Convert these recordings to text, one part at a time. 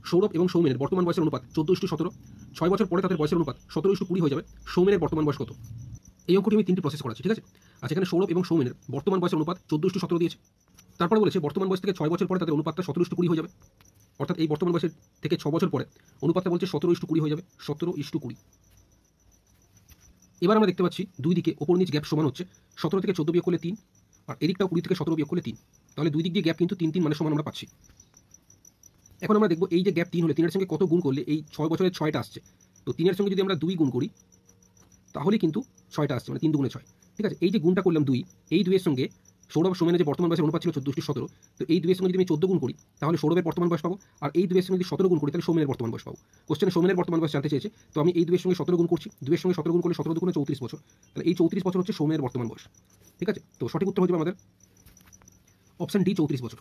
সৌরভ এবং সৌমেনের বর্তমান বয়সের অনুপাত 14:17। 6 বছর পরে তাদের বয়সের অনুপাত 17:20 হয়ে যাবে। সৌমেনের বর্তমান বয়স কত? এই অঙ্কটি আমি 3টি প্রসেস করাচ্ছি, ঠিক আছে? আচ্ছা, এখানে সৌরভ এবং সৌমেনের বর্তমান বয়সের অনুপাত 14:17 দিয়েছে। তারপরে বলেছে বর্তমান বয়স থেকে 6 বছর পরে তাদের অনুপাতটা 17:20 হয়ে যাবে। অর্থাৎ এই বর্তমান বয়সের থেকে 6 বছর পরে অনুপাতটা বলছে 17:20 হয়ে যাবে। 17:20। এবার আমরা দেখতে পাচ্ছি দুই দিকে ওপর নিচ গ্যাপ সমান হচ্ছে। 17 থেকে 14 বিয়োগ করলে 3, আর এদিকটাও 20 থেকে 17 বিয়োগ করলে 3। তাহলে দুই দিক দিয়ে গ্যাপ কিন্তু 3 মানে সমান আমরা পাচ্ছি। এখন আমরা দেখব এই যে গ্যাপ 3 হলে 3 এর সঙ্গে কত গুণ করলে এই 6 বছরের 6টা আসছে। তো 3 এর সঙ্গে যদি আমরা 2 গুণ করি তাহলে কিন্তু 6টা আসছে, মানে 3 দুগুণে 6। ঠিক আছে, এই যে গুণটা করলাম 2, এই 2 এর সঙ্গে সৌরভ সৌমেনের যে বর্তমান বয়সের অনুপাত ছিল 14:17, তো এই 2 এর সঙ্গে যদি আমি 14 গুণ করি তাহলে সৌরভের বর্তমান বয়স পাবো, আর এই 2 এর সঙ্গে যদি 17 গুণ করি তাহলে সৌমেনের বর্তমান বয়স পাবো। কোশ্চেনে সৌমেনের বর্তমান বয়স জানতে চেয়েছে, তো আমি এই 2 এর সঙ্গে 17 গুণ করছি। 2 এর সঙ্গে 17 গুণ করলে 17 দুগুণে 34 বছর। তাহলে এই 34 বছর হচ্ছে সৌমেনের বর্তমান বয়স। ঠিক আছে, তো সঠিক উত্তর হয়ে যাবে আমাদের অপশন ডি, 34 বছর।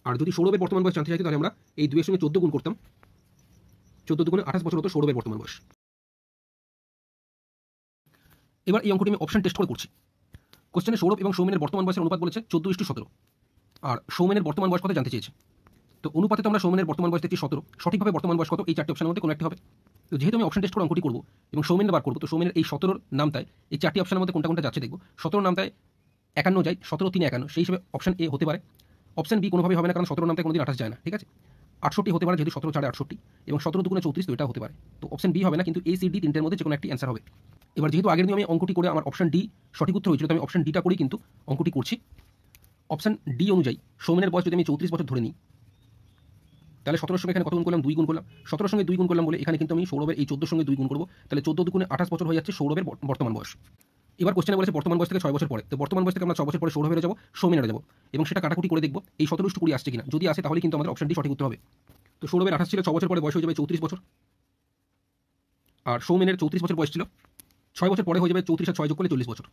আর যদি সৌরভের বর্তমান বয়স জানতে চাইতো তাহলে আমরা এই 2 এর সঙ্গে 14 গুণ করতাম। 14 দুগুণে 28 বছর হতো সৌরভের বর্তমান বয়স। এবার এই অঙ্কটি আমি অপশন টেস্ট করে করছি। কোশ্চেনে সৌরভ এবং সৌমেনের বর্তমান বয়সের অনুপাত বলেছে 14:17, আর সৌমেনের বর্তমান বয়স কত জানতে চেয়েছে। তো অনুপাতে তো আমরা সৌমেনের বর্তমান বয়স দেখছি 17, সঠিকভাবে বর্তমান বয়স কত এই 4টি অপশনের মধ্যে কোনো একটি হবে। তো যেহেতু আমি অপশন টেস্ট করে অঙ্কটি করব এবং সৌমেনের বার করব, তো সৌমেনের এই 17 নামটায় এই 4টি অপশনের মধ্যে কোনটা কোনটা যাচ্ছে দেখব। 17 নামটায় 51 যায়, 17 3 51, সেই হিসেবে অপশন এ হতে পারে। অপশন বি কোনোভাবেই হবে না, কারণ 17 নামটায় কোনোদিন 28 যায় না। ঠিক আছে, 68 হতে পারে, যেহেতু 17 4 68, এবং 17 দুগুণে 34, তো এটা হতে পারে। তো অপশন বি হবে না, কিন্তু এ সি ডি তিনটের মধ্যে যে কোনো একটি অ্যান্সার হবে। এবার যেহেতু আগের দিন আমি অঙ্কটি করে আমার অপশন ডি সঠিক উত্তর হয়েছিল, তো আমি অপশন ডিটা করেই কিন্তু অঙ্কটি করছি। অপশন ডি অনুযায়ী সৌমেনের বয়স যদি আমি 34 বছর ধরে নিই, তাহলে 17 সঙ্গে এখানে কত গুণ করলাম? 2 গুণ করলাম। 17 সঙ্গে 2 গুণ করলাম বলে এখানে কিন্তু আমি সৌরভের এই 14 সঙ্গে 2 গুণ করবো, তাহলে 14 দুগুণে 28 বছর হয়ে যাচ্ছে সৌরভের বর্তমান বয়স। এবার কোশ্চেনে বলেছে বর্তমান বয়স থেকে 6 বছর পরে, তো বর্তমান বয়স থেকে আমরা 6 বছর পরে সৌরভের যাবো, সৌমেনের যাবো, এবং সেটা কাটাকুটি করে দেখবো এই 17:20 আসছে কিনা। যদি আসে তাহলে কিন্তু আমাদের অপশন ডি সঠিক উত্তর হবে। তো সৌরভের 28 ছিল, 6 বছর পরে বয়স হয়ে যাবে 34 বছর, আর সৌমেনের 34 বছর বয়স ছিল, 6 বছর পরে হয়ে যাবে 34 আর 6 যোগ করলে 40 বছর।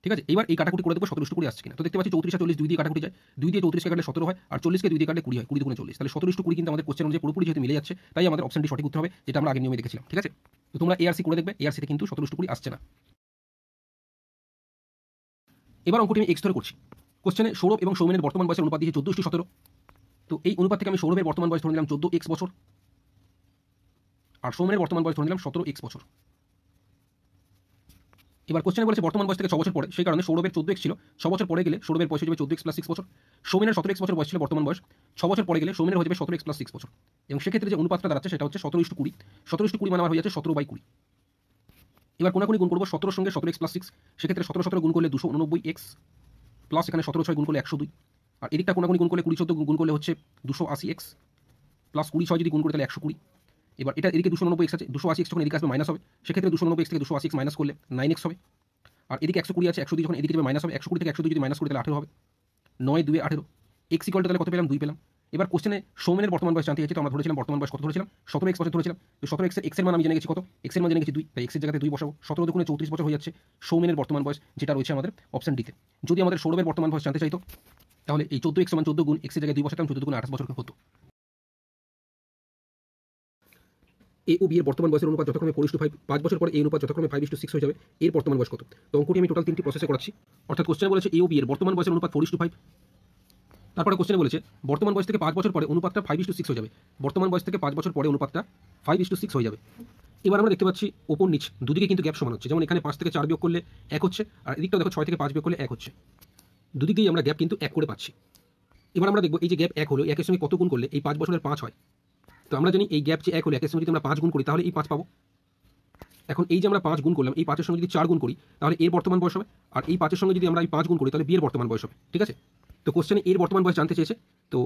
ঠিক আছে, এবার এই কাটাকুটি করে দেখবো 17:20 আসছে কিনা। তো দেখতে পাচ্ছি 34 আর 40 2 দিয়ে কাটাকুটি যায়, 2 দিয়ে 34 কে কাটলে 17 হয়, আর 40 কে 2 দিয়ে কাটলে 20 হয়, 20 দুগুণে 40। তাহলে 17:20 কিন্তু আমাদের কোশ্চেন অনুযায়ী পুরোপুরি যেহেতু মিলে যাচ্ছে, তাই আমাদের অপশন ডি সঠিক উত্তর হবে, যেটা আমরা আগের নিয়মে দেখেছিলাম। ঠিক আছে, তো তোমরা এআরসি করে দেখবে, এআরসিতে কিন্তু 17:20 আসছে না। এবার অঙ্কটি আমি এক্স ধরে করছি। কোশ্চেনে সৌরভ এবং সৌমেনের বর্তমান বয়সের অনুপাত দিয়েছে 14:17, তো এই অনুপাত থেকে আমি সৌরভের বর্তমান বয়স ধরে নিলাম 14x বছর, আর সৌমেনের বর্তমান বয়স ধরে নিলাম 17x বছর। এবার কোশ্চেনে বলেছে বর্তমান বয়স থেকে 6 বছর পরে, সেই কারণে সৌরভের 14x ছিল, 6 বছর পরে গেলে সৌরভের বয়স হয়ে যাবে 14x + 6 বছর। সৌমেনের 17x বছর বয়স ছিল বর্তমান বয়স, 6 বছর পরে গেলে সৌমেনের হয়ে যাবে 17x + 6 বছর, এবং সেক্ষেত্রে যে অনুপাতটা দাঁড়াচ্ছে সেটা হচ্ছে 17:20। 17:20 মানে আমার হয়ে যাচ্ছে 17/20। এবার কোনাকুনি গুণ করবো 17 সঙ্গে 17x + 6, সেক্ষেত্রে 17 17 গুণ করলে 289x, প্লাস এখানে 17 6 গুণ করলে 102, আর এদিকটা কোনাকুনি গুণ করলে 20 14 গুণ করলে হচ্ছে 280x, প্লাস 20 6 যদি গুণ করে তাহলে 120। এবার এটা এদিকে 290x আছে, 280x যখন এদিকে আসবে মাইনাস হবে, সেক্ষেত্রে 290x থেকে 280x মাইনাস করলে 9x হবে, আর এদিকে 120 আছে, 102 যখন এদিকে যাবে মাইনাস হবে, 120 থেকে 102 যদি মাইনাস করি তাহলে 18 হবে, 9 2 18, x ইকুয়াল টু তাহলে কত পেলাম? 2 পেলাম। এবার কোশ্চেনে সৌমেনের বর্তমান বয়স জানতে চাইছে, তো আমরা ধরেছিলাম বর্তমান বয়স কত ধরেছিলাম? 17x বছর ধরেছিলাম। তো 17x এর মান আমি জেনে গেছি কত? x এর মান জেনে গেছি 2, তাই x এর জায়গাতে 2 বসাবো। 17 দুগুণে 34 বছর হয়ে যাচ্ছে সৌমেনের বর্তমান বয়স, যেটা রয়েছে আমাদের অপশন ডিতে। যদি আমাদের সৌরভের বর্তমান বয়স জানতে চাইতো, তাহলে এই 14x = 14 গুণ x এর জায়গায় 2 বসাতাম, 14 দুগুণে 28 বছর হতো। এ ও বি এর বর্তমান বয়সের অনুপাত যথাক্রমে 4:5, 5 বছর পরে এই অনুপাত যথাক্রমে 5:6 হয়ে যাবে। এর বর্তমান বয়স কত? তো অঙ্কটি আমি টোটাল 3টি প্রসেসে করাচ্ছি। অর্থাৎ কোশ্চেনে বলেছে এ ও বি এর বর্তমান বয়সের অনুপাত 4:5, তারপরে কোশ্চেনে বলেছে বর্তমান বয়স থেকে 5 বছর পরে অনুপাতটা 5:6 হয়ে যাবে। বর্তমান বয়স থেকে 5 বছর পরে অনুপাতটা 5:6 হয়ে যাবে। এবার আমরা দেখতে পাচ্ছি ওপর নিচ দুদিকে কিন্তু গ্যাপ সমান হচ্ছে, যেমন এখানে 5 থেকে 4 বিয়োগ করলে 1 হচ্ছে, আর এদিকটাও দেখো 6 থেকে 5 বিয়োগ করলে 1 হচ্ছে। দুদিকেই আমরা গ্যাপ কিন্তু 1 করে পাচ্ছি। এবার আমরা দেখব এই যে গ্যাপ 1 হলো, 1 এর সঙ্গে কত গুণ করলে এই 5 বছরের 5 হয়। তো আমরা জানি এই গ্যাপ যে 1 হলো, 1 এর সঙ্গে যদি আমরা 5 গুণ করি তাহলে এই 5 পাবো। এখন এই যে আমরা 5 গুণ করলাম, এই 5 এর সঙ্গে যদি 4 গুণ করি তাহলে এর বর্তমান বয়স হবে, আর এই 5 এর সঙ্গে যদি আমরা এই 5 গুণ করি তাহলে বি এর বর্তমান বয়স হবে। ঠিক আছে, তো কোশ্চেনে এর বর্তমান বয়স জানতে চেয়েছে, তো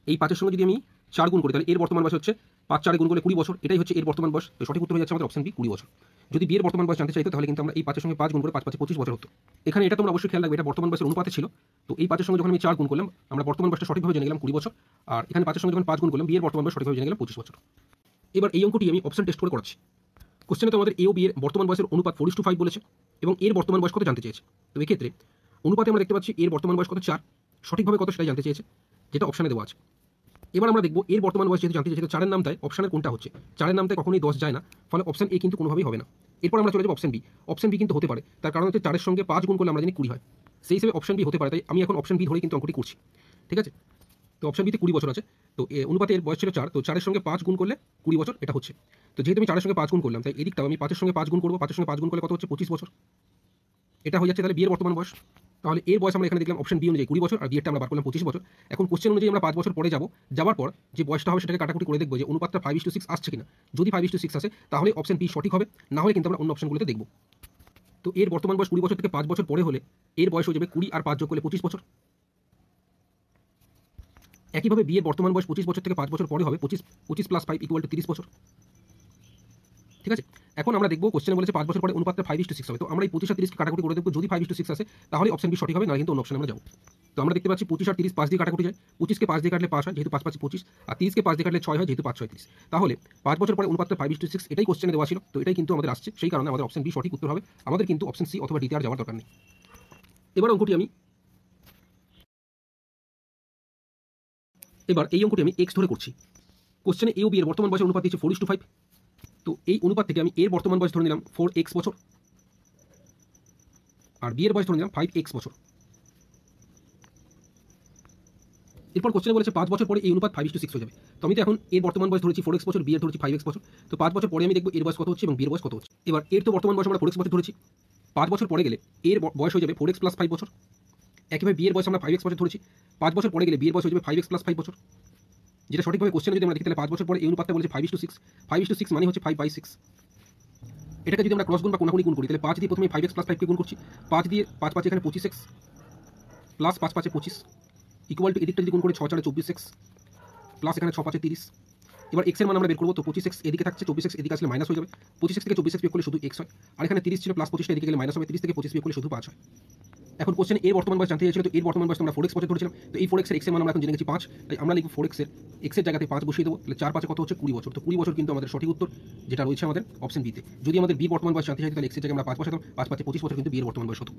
এই 5 এর সঙ্গে যদি আমি 4 গুণ করি তাহলে এর বর্তমান বয়স হচ্ছে 5 4 গুণ করলে 20 বছর, এটাই হচ্ছে এর বর্তমান বয়স। তো সঠিক উত্তর হয়ে যাচ্ছে আমাদের অপশন বি, 20 বছর। যদি বি এর বর্তমান বয়স জানতে চাইতো তাহলে কিন্তু আমরা এই 5 এর সঙ্গে 5 গুণ করে 5 5 25 বছর হতো। এখানে এটা তোমরা অবশ্যই খেয়াল রাখবে, এটা বর্তমান বয়সের অনুপাতে ছিল। তো এই 5 এর সঙ্গে যখন আমি 4 গুণ করলাম, আমরা বর্তমান বয়সটা সঠিকভাবে জেনে গেলাম 20 বছর, আর এখানে 5 এর সঙ্গে যখন 5 গুণ করলাম, বি এর বর্তমান বয়স সঠিকভাবে জেনে গেলাম 25 বছর। এবার এই অঙ্কটি আমি অপশন টেস্ট করে করাচ্ছি। কোশ্চেনে তো আমাদের এ ও বি এর বর্তমান বয়সের অনুপাত 4:5 বলেছে, এবং এর বর্তমান বয়স কত জানতে চেয়েছে। তো এই ক্ষেত্রে অনুপাতে আমরা দেখতে পাচ্ছি এর বর্তমান বয়স কত 4, সঠিকভাবে কত সেটাই জানতে চেয়েছে, যেটা অপশনে দেওয়া আছে। এবার আমরা দেখব এর বর্তমান বয়স যেহেতু জানতে চেয়েছে, 4 এর নামটায় অপশনের কোনটা হচ্ছে? 4 এর নামটায় কখনোই 10 যায় না, ফলে অপশন এ কিন্তু কোনোভাবেই হবে না। এরপর আমরা চলে যাব অপশন বি। অপশন বি কিন্তু হতে পারে, তার কারণ হচ্ছে 4 এর সঙ্গে 5 গুণ করলে আমরা জানি 20 হয়, সেই হিসেবে অপশন বি হতে পারে, তাই আমি এখন অপশন বি ধরেই কিন্তু অঙ্কটি করছি। ঠিক আছে, তো অপশন বিতে 20 বছর আছে। তো অনুপাতে এর বয়স ছিল 4, তো 4 এর সঙ্গে 5 গুণ করলে 20 বছর এটা হচ্ছে। তো যেহেতু আমি 4 এর সঙ্গে 5 গুণ করলাম, তাই এদিকটাও আমি 5 এর সঙ্গে 5 গুণ করব। 5 এর সঙ্গে 5 গুণ করলে কত হচ্ছে? 25 বছর। এটা হয়ে যাচ্ছে তাহলে বিয়ের বর্তমান বয়স। তাহলে এর বয়স আমরা এখানে দেখলাম অপশন বি অনুযায়ী 20 বছর, আর বিয়েরটা আমরা বার করলাম 25 বছর। এখন কোশ্চেন অনুযায়ী আমরা 5 বছর পরে যাব, যাওয়ার পর যে বয়সটা হবে সেটাকে কাটাকুটি করে দেখব যে অনুপাতটা 5:6 আসছে কিনা। যদি 5:6 আসে তাহলে অপশন বি সঠিক হবে, না হলে কিন্তু আমরা অন্য অপশনগুলোতে দেখব। তো এর বর্তমান বয়স 20 বছর থেকে 5 বছর পরে হলে এর বয়স হয়ে যাবে 20 আর 5 যোগ করলে 25 বছর। একইভাবে বিয়ের বর্তমান বয়স 25 বছর থেকে 5 বছর পরে হবে 25 প্লাস 5 ইকুয়াল টু 30 বছর। ঠিক আছে, এখন আমরা দেখব কোশ্চেনে বলেছে 5 বছর পরে অনুপাতটা 5:6 হবে। তো আমরা এই 25 আর 30কে কাটাকুটি করে দেখব, যদি 5:6 আসে তাহলে অপশন বি সঠিক হবে, না কিন্তু অন্য অপশনে আমরা যাব। তো আমরা দেখতে পাচ্ছি 25 আর 30 5 দিয়ে কাটাকুটি যায়। 25কে 5 দিয়ে কাটলে 5 হয়, যেহেতু 5 5 25, আর 30কে 5 দিয়ে কাটলে 6 হয়, যেহেতু 5 6 30। তাহলে 5 বছর পরে অনুপাতটা 5:6, এটাই কোশ্চেনে দেওয়া ছিল। তো এটাই কিন্তু আমাদের আসছে, সেই কারণে আমাদের অপশন বি সঠিক উত্তর হবে। আমাদের কিন্তু অপশন সি অথবা ডিতে আর যাওয়ার দরকার নেই। এবার এই অঙ্কটি আমি এক্স ধরে করছি। কোশ্চেনে এ ও বি এর বর্তমান বয়সের অনুপাত দিয়েছে 4:5। তো এই অনুপাত থেকে আমি এর বর্তমান বয়স ধরে নিলাম 4x বছর, আর বি এর বয়স ধরে নিলাম 5x বছর। এরপর কোশ্চেনে বলেছে 5 বছর পরে এই অনুপাত 5:6 হয়ে যাবে। তো আমি তো এখন এর বর্তমান বয়স ধরেছি 4x বছর, বি এর ধরেছি 5x বছর। তো 5 বছর পরে আমি দেখব এর বয়স কত হচ্ছে এবং বি এর বয়স কত হচ্ছে। এবার এর তো বর্তমান বয়স আমরা 4x বছর ধরেছি, 5 বছর পরে গেলে এর বয়স হয়ে যাবে 4x প্লাস 5 বছর। একইভাবে বি এর বয়স আমরা 5x বছর ধরেছি, 5 বছর পরে গেলে বি এর বয়স হয়ে যাবে 5x প্লাস 5 বছর। যেটা সঠিকভাবে কোশ্চেনে যদি আমরা দেখি তাহলে 5 বছর পরে এই অনুপাতটা বলেছে 5:6, 5:6 মানে হচ্ছে 5/6। এটাকে যদি আমরা ক্রস গুণ বা কোনাকুনি গুণ করি তাহলে 5 দিয়ে প্রথমে 5x প্লাস 5 কে গুণ করছি, 5 দিয়ে 5 5 এখানে 25x প্লাস 5 5 25 ইকুয়াল টু এদিকটা যদি গুণ করি 6 4 24x প্লাস এখানে 6 5 30। এবার x এর মান আমরা বের করব। তো 25x এদিকে থাকছে, 24x এদিকে আসলে মাইনাস হয়ে যাবে। 25x থেকে 24x বিয়োগ করলে শুধু x হয়, আর এখানে 30 ছিল প্লাস 25টা এদিকে গেলে মাইনাস হবে, 30 থেকে 25 বিয়োগ করলে শুধু 5 হয়। এখন কোশ্চেন এর বর্তমান বয়স জানতে চাইছিল। তো এর বর্তমান বয়স আমরা 4x বছর ধরেছিলাম। তো এই 4x এর x এর মান আমরা এখন জেনে গেছি 5, তাই আমরা লিখব 4x এর x এর জায়গাতে 5 বসিয়ে দেবো। তাহলে 4 5 কত হচ্ছে? 20 বছর। তো 20 বছর কিন্তু আমাদের সঠিক উত্তর, যেটা রয়েছে আমাদের অপশন বিতে। যদি আমাদের বি বর্তমান বয়স জানতে চাইতো তাহলে x এর জায়গায় আমরা 5 বসাতাম, 5 5 25 বছর কিন্তু বি এর বর্তমান বয়স হতো।